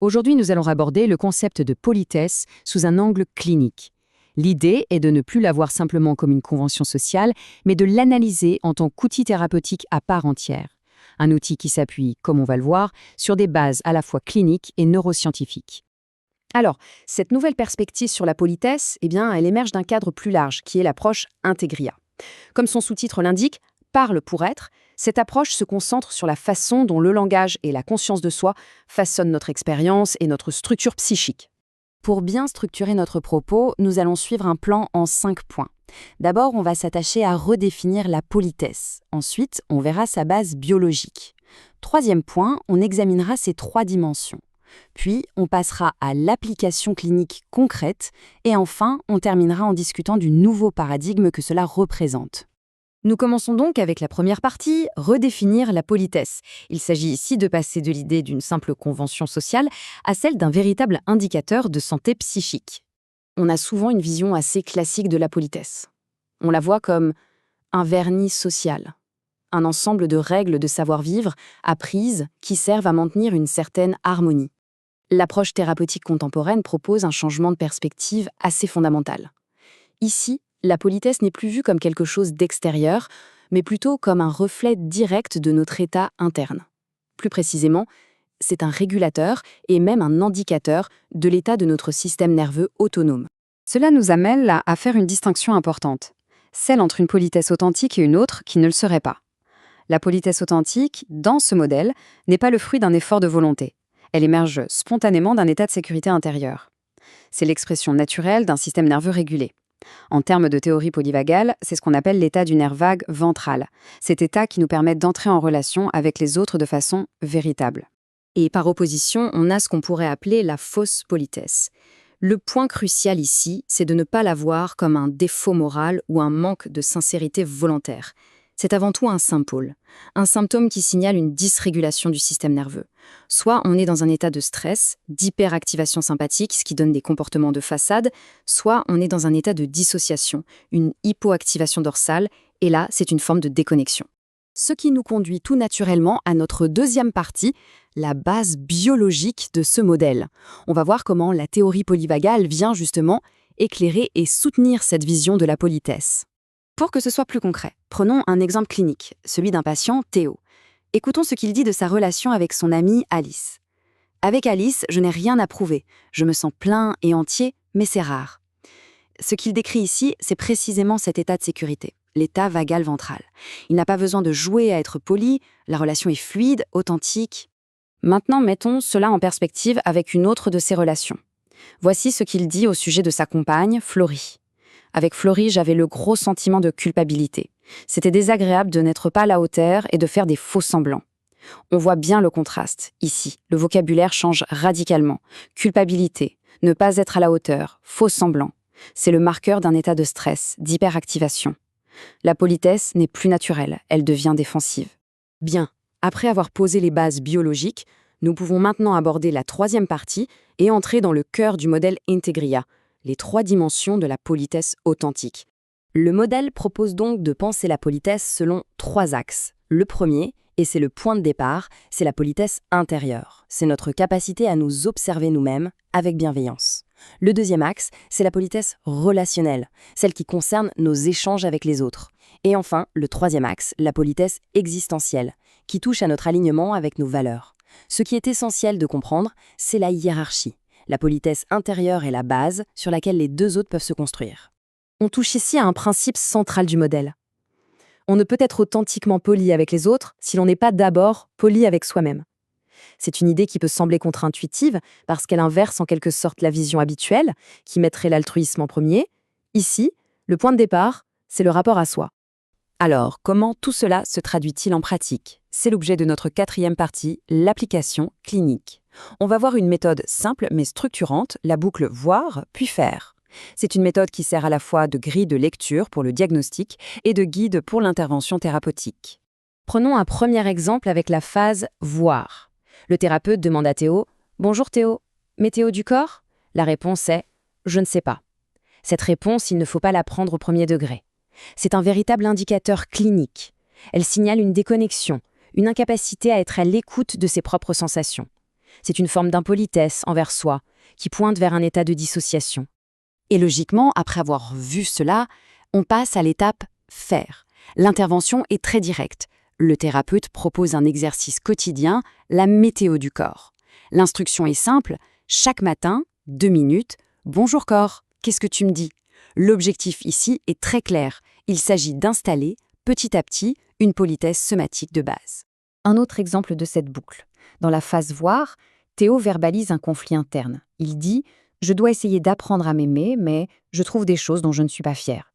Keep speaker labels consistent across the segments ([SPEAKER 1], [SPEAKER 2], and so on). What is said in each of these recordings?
[SPEAKER 1] Aujourd'hui, nous allons aborder le concept de politesse sous un angle clinique. L'idée est de ne plus la voir simplement comme une convention sociale, mais de l'analyser en tant qu'outil thérapeutique à part entière. Un outil qui s'appuie, comme on va le voir, sur des bases à la fois cliniques et neuroscientifiques.
[SPEAKER 2] Alors, cette nouvelle perspective sur la politesse, elle émerge d'un cadre plus large, qui est l'approche Integria. Comme son sous-titre l'indique, parle pour être, cette approche se concentre sur la façon dont le langage et la conscience de soi façonnent notre expérience et notre structure psychique. Pour bien structurer notre propos, nous allons suivre un plan en 5 points. D'abord, on va s'attacher à redéfinir la politesse. Ensuite, on verra sa base biologique. Troisième point, on examinera ces 3 dimensions. Puis, on passera à l'application clinique concrète. Et enfin, on terminera en discutant du nouveau paradigme que cela représente. Nous commençons donc avec la première partie, redéfinir la politesse. Il s'agit ici de passer de l'idée d'une simple convention sociale à celle d'un véritable indicateur de santé psychique. On a souvent une vision assez classique de la politesse. On la voit comme un vernis social, un ensemble de règles de savoir-vivre apprises qui servent à maintenir une certaine harmonie. L'approche thérapeutique contemporaine propose un changement de perspective assez fondamental. Ici, la politesse n'est plus vue comme quelque chose d'extérieur, mais plutôt comme un reflet direct de notre état interne. Plus précisément, c'est un régulateur et même un indicateur de l'état de notre système nerveux autonome. Cela nous amène à faire une distinction importante, celle entre une politesse authentique et une autre qui ne le serait pas. La politesse authentique, dans ce modèle, n'est pas le fruit d'un effort de volonté. Elle émerge spontanément d'un état de sécurité intérieure. C'est l'expression naturelle d'un système nerveux régulé. En termes de théorie polyvagale, c'est ce qu'on appelle l'état du nerf vague ventral, cet état qui nous permet d'entrer en relation avec les autres de façon véritable. Et par opposition, on a ce qu'on pourrait appeler la fausse politesse. Le point crucial ici, c'est de ne pas la voir comme un défaut moral ou un manque de sincérité volontaire. C'est avant tout un symptôme qui signale une dysrégulation du système nerveux. Soit on est dans un état de stress, d'hyperactivation sympathique, ce qui donne des comportements de façade, soit on est dans un état de dissociation, une hypoactivation dorsale, et là, c'est une forme de déconnexion. Ce qui nous conduit tout naturellement à notre deuxième partie, la base biologique de ce modèle. On va voir comment la théorie polyvagale vient justement éclairer et soutenir cette vision de la politesse. Pour que ce soit plus concret, prenons un exemple clinique, celui d'un patient, Théo. Écoutons ce qu'il dit de sa relation avec son amie Alice. « Avec Alice, je n'ai rien à prouver. Je me sens plein et entier, mais c'est rare. » Ce qu'il décrit ici, c'est précisément cet état de sécurité, l'état vagal ventral. Il n'a pas besoin de jouer à être poli, la relation est fluide, authentique. Maintenant, mettons cela en perspective avec une autre de ses relations. Voici ce qu'il dit au sujet de sa compagne, Florie. Avec Florie, j'avais le gros sentiment de culpabilité. C'était désagréable de n'être pas à la hauteur et de faire des faux semblants. On voit bien le contraste. Ici, le vocabulaire change radicalement. Culpabilité, ne pas être à la hauteur, faux semblants. C'est le marqueur d'un état de stress, d'hyperactivation. La politesse n'est plus naturelle, elle devient défensive. Bien, après avoir posé les bases biologiques, nous pouvons maintenant aborder la troisième partie et entrer dans le cœur du modèle Integria, les 3 dimensions de la politesse authentique. Le modèle propose donc de penser la politesse selon 3 axes. Le premier, et c'est le point de départ, c'est la politesse intérieure. C'est notre capacité à nous observer nous-mêmes avec bienveillance. Le deuxième axe, c'est la politesse relationnelle, celle qui concerne nos échanges avec les autres. Et enfin, le troisième axe, la politesse existentielle, qui touche à notre alignement avec nos valeurs. Ce qui est essentiel de comprendre, c'est la hiérarchie. La politesse intérieure est la base sur laquelle les 2 autres peuvent se construire. On touche ici à un principe central du modèle. On ne peut être authentiquement poli avec les autres si l'on n'est pas d'abord poli avec soi-même. C'est une idée qui peut sembler contre-intuitive parce qu'elle inverse en quelque sorte la vision habituelle, qui mettrait l'altruisme en premier. Ici, le point de départ, c'est le rapport à soi. Alors, comment tout cela se traduit-il en pratique ? C'est l'objet de notre 4e partie, l'application clinique. On va voir une méthode simple mais structurante, la boucle voir puis faire. C'est une méthode qui sert à la fois de grille de lecture pour le diagnostic et de guide pour l'intervention thérapeutique. Prenons un premier exemple avec la phase voir. Le thérapeute demande à Théo « Bonjour Théo, météo du corps ?» La réponse est « Je ne sais pas ». Cette réponse, il ne faut pas la prendre au premier degré. C'est un véritable indicateur clinique. Elle signale une déconnexion, une incapacité à être à l'écoute de ses propres sensations. C'est une forme d'impolitesse envers soi, qui pointe vers un état de dissociation. Et logiquement, après avoir vu cela, on passe à l'étape faire. L'intervention est très directe. Le thérapeute propose un exercice quotidien, la météo du corps. L'instruction est simple, chaque matin, 2 minutes, « Bonjour corps, qu'est-ce que tu me dis ?» L'objectif ici est très clair. Il s'agit d'installer, petit à petit, une politesse somatique de base. Un autre exemple de cette boucle. Dans la phase voir, Théo verbalise un conflit interne. Il dit « Je dois essayer d'apprendre à m'aimer, mais je trouve des choses dont je ne suis pas fier. »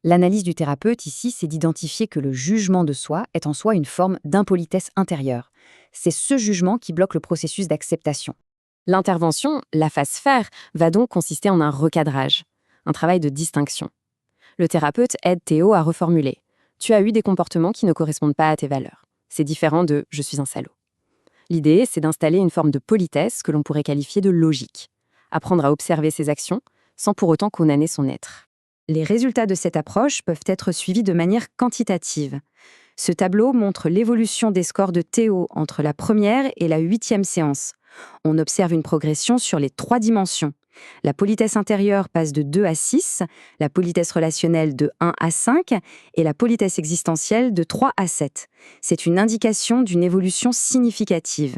[SPEAKER 2] L'analyse du thérapeute ici, c'est d'identifier que le jugement de soi est en soi une forme d'impolitesse intérieure. C'est ce jugement qui bloque le processus d'acceptation. L'intervention, la phase faire, va donc consister en un recadrage, un travail de distinction. Le thérapeute aide Théo à reformuler « Tu as eu des comportements qui ne correspondent pas à tes valeurs. C'est différent de « je suis un salaud ». L'idée, c'est d'installer une forme de politesse que l'on pourrait qualifier de logique. Apprendre à observer ses actions sans pour autant condamner son être. Les résultats de cette approche peuvent être suivis de manière quantitative. Ce tableau montre l'évolution des scores de Théo entre la première et la 8e séance. On observe une progression sur les 3 dimensions. La politesse intérieure passe de 2 à 6, la politesse relationnelle de 1 à 5 et la politesse existentielle de 3 à 7. C'est une indication d'une évolution significative.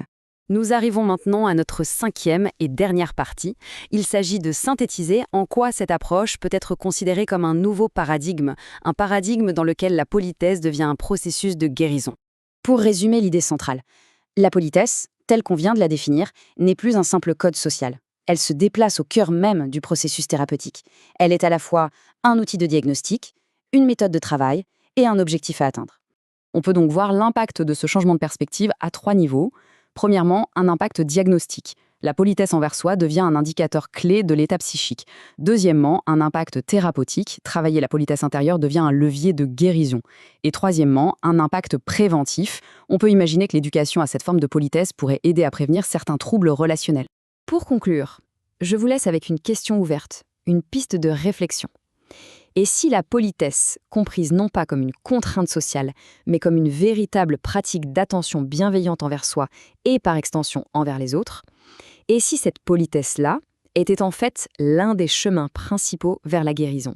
[SPEAKER 2] Nous arrivons maintenant à notre 5e et dernière partie. Il s'agit de synthétiser en quoi cette approche peut être considérée comme un nouveau paradigme, un paradigme dans lequel la politesse devient un processus de guérison. Pour résumer l'idée centrale, la politesse, telle qu'on vient de la définir, n'est plus un simple code social. Elle se déplace au cœur même du processus thérapeutique. Elle est à la fois un outil de diagnostic, une méthode de travail et un objectif à atteindre. On peut donc voir l'impact de ce changement de perspective à 3 niveaux. Premièrement, un impact diagnostique. La politesse envers soi devient un indicateur clé de l'état psychique. Deuxièmement, un impact thérapeutique. Travailler la politesse intérieure devient un levier de guérison. Et troisièmement, un impact préventif. On peut imaginer que l'éducation à cette forme de politesse pourrait aider à prévenir certains troubles relationnels. Pour conclure, je vous laisse avec une question ouverte, une piste de réflexion. Et si la politesse, comprise non pas comme une contrainte sociale, mais comme une véritable pratique d'attention bienveillante envers soi et par extension envers les autres, et si cette politesse-là était en fait l'un des chemins principaux vers la guérison ?